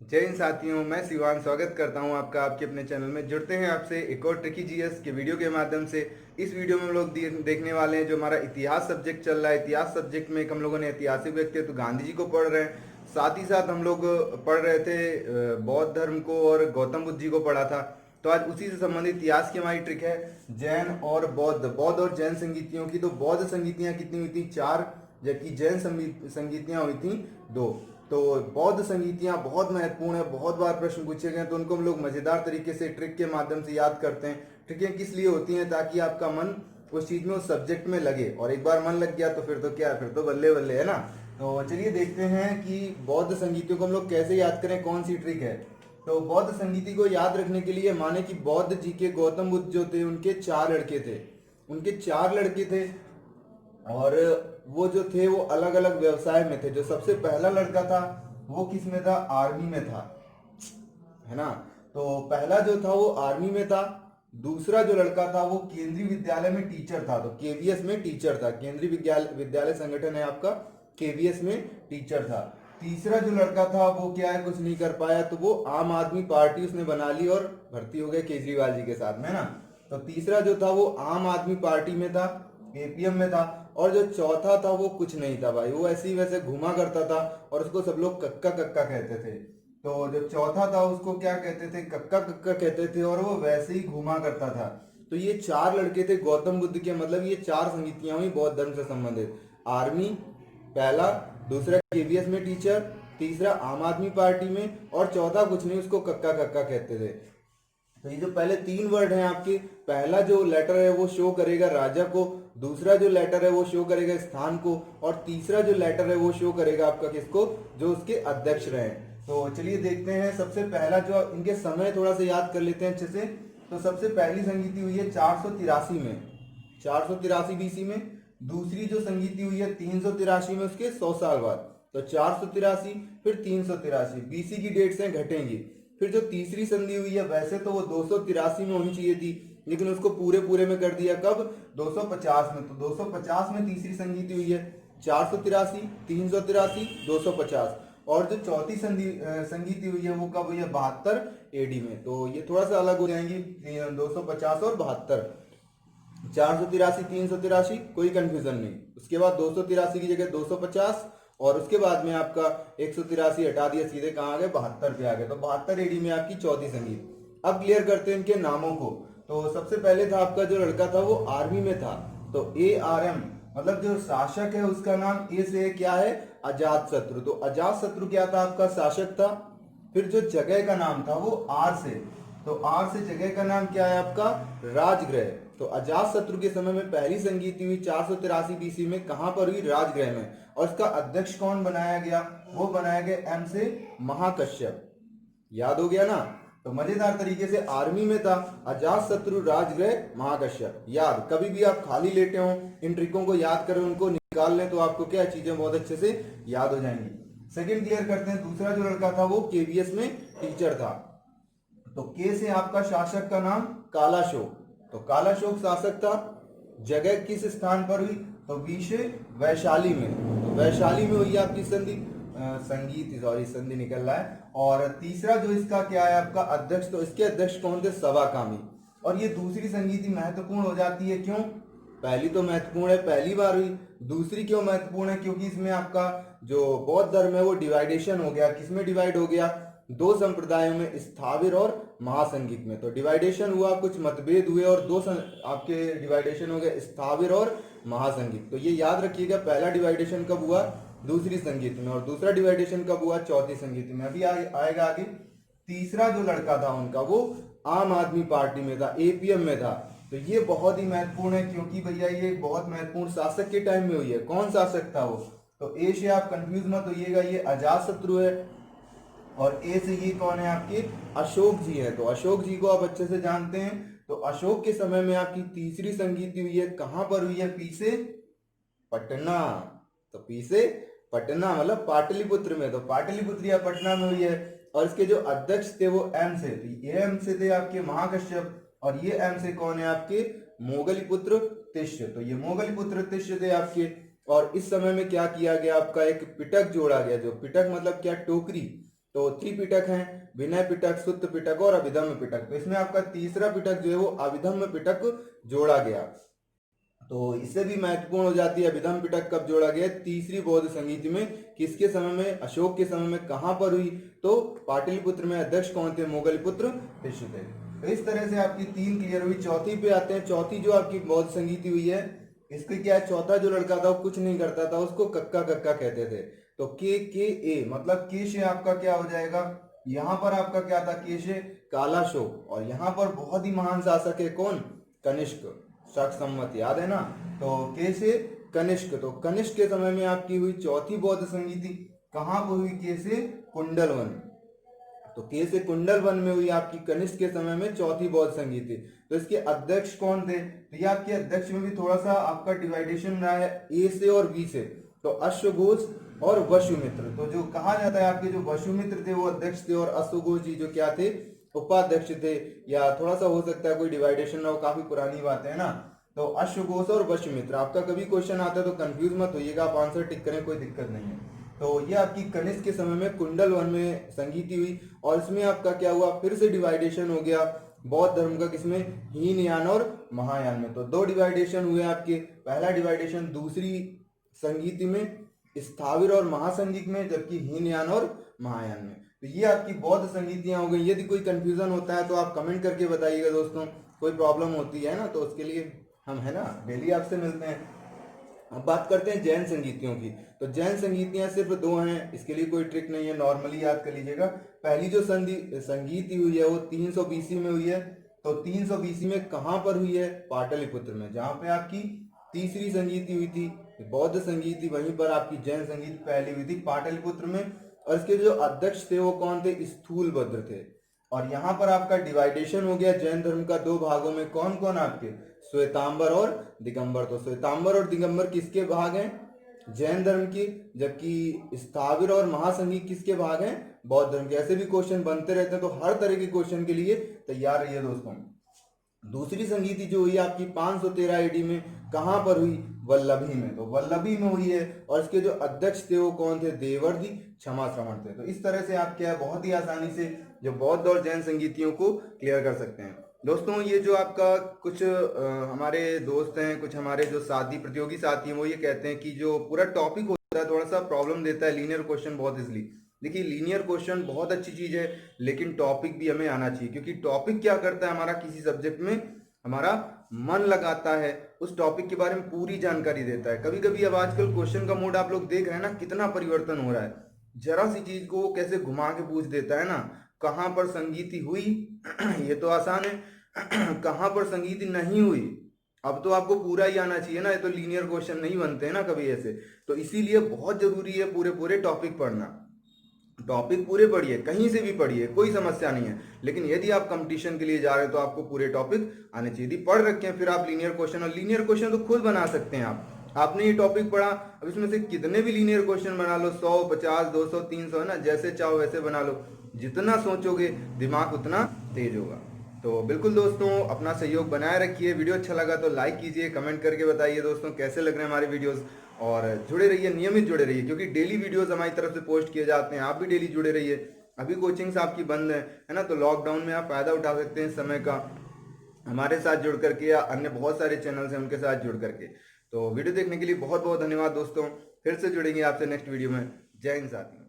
जय हिंद साथियों, मैं शिवान स्वागत करता हूं आपका आपके अपने चैनल में। जुड़ते हैं आपसे एक और ट्रिकी जीएस के वीडियो के माध्यम से। इस वीडियो में हम लोग देखने वाले हैं जो हमारा इतिहास सब्जेक्ट चल रहा है। इतिहास सब्जेक्ट में हम लोगों ने ऐतिहासिक व्यक्तित्व गांधी जी को पढ़ रहे हैं। साथ ही साथ हम लोग पढ़ रहे थे बौद्ध धर्म को और गौतम बुद्ध जी को पढ़ा था। तो आज उसी से संबंधित इतिहास की हमारी ट्रिक है, जैन और बौद्ध और जैन संगीतियों की। तो बौद्ध संगीतियां कितनी हुई थी? 4, जबकि जैन संगीतियां हुई थी 2। तो बौद्ध संगीतियां बहुत महत्वपूर्ण है, बहुत बार प्रश्न पूछे गए, तो उनको हम लोग मजेदार तरीके से ट्रिक के माध्यम से याद करते हैं। ट्रिकें किस लिए होती हैं? ताकि आपका मन उस चीज में, उस सब्जेक्ट में लगे, और एक बार मन लग गया तो फिर तो क्या, फिर तो बल्ले बल्ले है ना। तो चलिए देखते हैं कि बौद्ध संगीतियों को हम लोग कैसे याद करें, कौन सी ट्रिक है। तो बौद्ध संगीति को याद रखने के लिए माने कि बौद्ध जी के, गौतम बुद्ध जो थे उनके 4 लड़के थे। उनके 4 लड़के थे और वो जो थे वो अलग अलग व्यवसाय में थे। जो सबसे पहला लड़का था वो किस में था? आर्मी में था, है ना। तो पहला जो था वो आर्मी में था। दूसरा जो लड़का था वो केंद्रीय विद्यालय में टीचर था, तो केवीएस में टीचर था। केंद्रीय विद्यालय संगठन है आपका, केवीएस में टीचर था। तीसरा जो लड़का था वो क्या है, कुछ नहीं कर पाया, तो वो आम आदमी पार्टी उसने बना ली और भर्ती हो गया केजरीवाल जी के साथ में, ना। तो तीसरा जो था वो आम आदमी पार्टी में था, एपीएम में था। और जो चौथा था वो कुछ नहीं था भाई, वो ऐसे ही वैसे घुमा करता था और उसको सब लोग कक्का कक्का कहते थे। तो जो चौथा था उसको क्या कहते थे? कक्का कक्का कहते थे, और वो वैसे ही घुमा करता था। तो ये 4 लड़के थे गौतम बुद्ध के, मतलब ये 4 संगीतियां हुई बौद्ध धर्म से संबंधित। आर्मी पहला, दूसरा केवीएस में टीचर, तीसरा आम आदमी पार्टी में, और चौथा कुछ नहीं, उसको कक्का कक्का कहते थे। तो ये जो पहले 3 वर्ड हैं आपके, पहला जो लेटर है वो शो करेगा राजा को, दूसरा जो लेटर है वो शो करेगा स्थान को, और तीसरा जो लेटर है वो शो करेगा आपका किसको? जो उसके अध्यक्ष रहे। तो चलिए देखते हैं। सबसे पहला जो, इनके समय थोड़ा सा याद कर लेते हैं अच्छे से। तो सबसे पहली संगीति हुई है 483 में, 483 बीसी में। दूसरी जो संगीति हुई है 383 में, उसके 100 साल बाद। तो 483 फिर 383 बीसी की डेट से घटेंगी। फिर जो तीसरी संधि हुई है, वैसे तो वो 283 में होनी चाहिए थी, लेकिन उसको पूरे पूरे में कर दिया कब? 250 में। तो 250 में तीसरी संगीति हुई है। 483, 383, 250। और जो चौथी संगीति हुई है वो कब हुई है? 72 एडी में। तो ये थोड़ा सा अलग हो जाएंगी, 250 और 72। 483, 383, कोई कंफ्यूजन नहीं। उसके बाद 283 की जगह 250, और उसके बाद में आपका 183 हटा दिया, सीधे कहाँ आ गए? 72 पे आ गए। तो 72 एडी में आपकी चौथी संगीत। अब क्लियर करते हैं इनके नामों को। तो सबसे पहले था आपका जो लड़का था वो आर्मी में था, तो ARM, मतलब जो शासक है उसका नाम ए से क्या है? अजात शत्रु। तो अजात शत्रु क्या था? आपका शासक था। फिर जो जगह का नाम था वो आर से, तो आर से जगह का नाम क्या है आपका? राजगृह। तो अजात शत्रु के समय में पहली संगीति हुई 483 बीसी में, कहां पर हुई? राजगृह में। और इसका अध्यक्ष कौन बनाया गया? वो बनाया गया एम से महाकश्यप। याद हो गया ना। तो मजेदार तरीके से आर्मी में था, अजात शत्रु, राजगृह, महाकश्यप। याद, कभी भी आप खाली लेटे हो, इन ट्रिकों को याद करें, उनको निकाल लें, तो आपको क्या चीजें बहुत अच्छे से याद हो जाएंगी। सेकंड क्लियर करते हैं। दूसरा जो लड़का था वो केवीएस में टीचर था। तो के से आपका शासक का नाम कालाशोक, तो कालाशोक शासक था। जगह किस स्थान पर हुई? तो वी से वैशाली में। तो वैशाली में हुई आपकी संधि, संगीत, सॉरी संधि निकल रहा है। और तीसरा जो इसका क्या है आपका? अध्यक्ष। तो इसके अध्यक्ष कौन थे? सवाकामी। और ये दूसरी संगीति महत्वपूर्ण हो जाती है, क्यों? पहली तो महत्वपूर्ण है, पहली बार हुई। दूसरी क्यों महत्वपूर्ण है? क्योंकि इसमें आपका जो बौद्ध धर्म है वो डिवाइडेशन हो गया। किसमें डिवाइड हो गया? 2 संप्रदायों में, स्थाविर और महासंगीत में। तो डिवाइडेशन हुआ, कुछ मतभेद हुए, और आपके डिवाइडेशन हो गए, स्थाविर और महासंगीत। तो ये याद रखिएगा, पहला डिवाइडेशन कब हुआ? दूसरी संगीत में, और दूसरा डिवाइडेशन कब हुआ? चौथी संगीत में। अभी आएगा आगे। तीसरा जो लड़का था उनका वो आम आदमी पार्टी में था, एपीएम में था। तो ये बहुत ही महत्वपूर्ण है, क्योंकि भैया ये बहुत महत्वपूर्ण शासक के टाइम में हुई है। कौन शासक था वो? तो ए से आप कंफ्यूज मत होइएगा, ये अजात शत्रु है। और ए से ये कौन है आपके? अशोक जी है। तो अशोक जी को आप अच्छे से जानते हैं। तो अशोक के समय में आपकी तीसरी संगीति हुई है, कहां पर हुई है? पी से पटना। तो पी से पटना मतलब पाटलिपुत्र में, तो पाटलिपुत्र या पटना में हुई है। और इसके जो अध्यक्ष थे वो एम से, तो ये एम से थे आपके महाकश्यप, और ये एम से कौन है आपके? मोगलीपुत्र तिष्य। तो ये मोगलीपुत्र तिष्य थे आपके। और इस समय में क्या किया गया आपका? एक पिटक जोड़ा गया। जो पिटक मतलब क्या? टोकरी। तो त्रिपिटक हैं, विनय पिटक, सुत्त पिटक और अभिधम्म पिटक। तो इसमें आपका तीसरा पिटक जो है वो अभिधम्म पिटक जोड़ा गया। तो इससे भी महत्वपूर्ण हो जाती है अभिधम्म पिटक कब जोड़ा गया, तीसरी बौद्ध संगीति में, किसके समय में, अशोक के समय में, कहां पर हुई, तो पाटलिपुत्र में। अध्यक्ष कौन थे, मोगलपुत्र टिशु थे। तो इस तरह से आपकी 3 क्लियर हुई। चौथी पे आते हैं। चौथी जो आपकी बौद्ध संगीति हुई है, इसके क्या है, चौथा जो लड़का था वो कुछ नहीं करता था, उसको कक्का कक्का कहते थे। तो के ए मतलब के से आपका क्या हो जाएगा, यहाँ पर आपका क्या था, के से कालाशोक, और यहाँ पर बहुत ही महान शासक है कौन, कनिष्क, शक संवत याद है ना। तो के से कनिष्क, तो कनिष्क के समय में आपकी हुई चौथी बौद्ध संगीति। कहाँ पर हुई, के से कुंडलवन। तो के से कुंडलवन में हुई आपकी कनिष्क के समय में चौथी बौद्ध संगीति। तो इसके अध्यक्ष कौन थे, तो ये आपके अध्यक्ष में भी थोड़ा सा आपका डिवाइडेशन रहा है ए से और बी से। तो अश्वघोष और वसुमित्र, तो जो कहा जाता है आपके जो वसुमित्र थे वो अध्यक्ष थे, और अश्वघोष जी जो क्या थे, उपाध्यक्ष थे। या थोड़ा सा हो सकता है कोई डिवाइडेशन ना हो, काफी पुरानी बात है ना। तो अश्वघोष और वसुमित्र, आपका कभी क्वेश्चन आता है तो कंफ्यूज मत होइएगा, आप आंसर टिक करें, कोई दिक्कत नहीं है। तो ये आपकी कनिष्क के समय में कुंडलवन में संगीति हुई, और इसमें आपका क्या हुआ, फिर से डिवाइडेशन हो गया बौद्ध धर्म का, किसमें, हीनयान और महायान में। तो 2 डिवाइडेशन हुए आपके। पहला डिवाइडेशन दूसरी संगीति में, स्थाविर और महासंगीत में, जबकि हीनयान और महायान में। तो ये आपकी बौद्ध संगीतियां हो गई। यदि कोई कंफ्यूजन होता है तो आप कमेंट करके बताइएगा दोस्तों, कोई प्रॉब्लम होती है ना, तो उसके लिए हम है ना डेली आपसे मिलते हैं। अब बात करते हैं जैन संगीतियों की। तो जैन संगीतियां सिर्फ 2 हैं, इसके लिए कोई ट्रिक नहीं है, नॉर्मली याद कर लीजिएगा। पहली जो संगीति हुई है वो 300 बीसी में हुई है। तो 300 बीसी में कहां पर हुई है, पाटलिपुत्र में, जहां पे आपकी तीसरी संगीति हुई थी बौद्ध संगीति, वहीं पर आपकी जैन संगीत पहली हुई थी पाटलिपुत्र में। और इसके जो अध्यक्ष थे वो कौन थे, स्थूलभद्र थे। और यहाँ पर आपका डिवाइडेशन हो गया जैन धर्म का 2 भागों में। कौन कौन आपके, श्वेतांबर और दिगंबर। तो श्वेतांबर और दिगंबर किसके भाग हैं, जैन धर्म की, जबकि स्थाविर और महासंगीत किसके भाग हैं, बौद्ध धर्म के। ऐसे भी क्वेश्चन बनते रहते हैं, तो हर तरह के क्वेश्चन के लिए तैयार रहिए दोस्तों। दूसरी संगीति जो हुई आपकी 513 एडी में, कहां पर हुई, वल्लभी में। तो वल्लभी में हुई है, और इसके जो अध्यक्ष थे वो कौन थे, देवर्षि क्षमा श्रवण थे। तो इस तरह से आप क्या है, बहुत ही आसानी से जो बौद्ध और जैन संगीतियों को क्लियर कर सकते हैं दोस्तों। ये जो आपका कुछ हमारे दोस्त हैं, कुछ हमारे जो साथी प्रतियोगी साथी हैं, वो ये कहते हैं कि जो पूरा टॉपिक होता है थोड़ा सा प्रॉब्लम देता है, लीनियर क्वेश्चन बहुत इजली। देखिए लीनियर क्वेश्चन बहुत अच्छी चीज है, लेकिन टॉपिक भी हमें आना चाहिए, क्योंकि टॉपिक क्या करता है, हमारा किसी सब्जेक्ट में हमारा मन लगाता है, उस टॉपिक के बारे में पूरी जानकारी देता है। कभी कभी अब आजकल क्वेश्चन का मोड आप लोग देख रहे हैं ना, कितना परिवर्तन हो रहा है। जरा सी चीज को कैसे घुमा के पूछ देता है ना, कहां पर संगीति हुई ये तो आसान है कहां पर संगीति नहीं हुई, अब तो आपको पूरा ही आना चाहिए ना, ये तो लीनियर क्वेश्चन नहीं बनते हैं ना कभी ऐसे। तो इसीलिए बहुत जरूरी है पूरे पूरे टॉपिक पढ़ना। टॉपिक पूरे पढ़िए, कहीं से भी पढ़िए, कोई समस्या नहीं है, लेकिन यदि आप कंपटीशन के लिए जा रहे हैं तो आपको पूरे टॉपिक आने चाहिए। यदि पढ़ रखे हैं फिर आप लीनियर क्वेश्चन, और लीनियर क्वेश्चन तो खुद बना सकते हैं आप। आपने ये टॉपिक पढ़ा, अब इसमें से कितने भी लीनियर क्वेश्चन बना लो, 100, 50, 200, 300 है ना, जैसे चाहो वैसे बना लो। जितना सोचोगे दिमाग उतना तेज होगा। तो बिल्कुल दोस्तों अपना सहयोग बनाए रखिए। वीडियो अच्छा लगा तो लाइक कीजिए, कमेंट करके बताइए दोस्तों कैसे लग रहे हैं हमारे वीडियोस, और जुड़े रहिए, नियमित जुड़े रहिए, क्योंकि डेली वीडियोस हमारी तरफ से पोस्ट किए जाते हैं। आप भी डेली जुड़े रहिए। अभी कोचिंग्स आपकी बंद है ना, तो लॉकडाउन में आप फायदा उठा सकते हैं इस समय का, हमारे साथ जुड़ करके, या अन्य बहुत सारे चैनल्स हैं उनके साथ जुड़ करके। तो वीडियो देखने के लिए बहुत बहुत धन्यवाद दोस्तों। फिर से जुड़ेंगे आपसे नेक्स्ट वीडियो में। जय हिंद साथियों।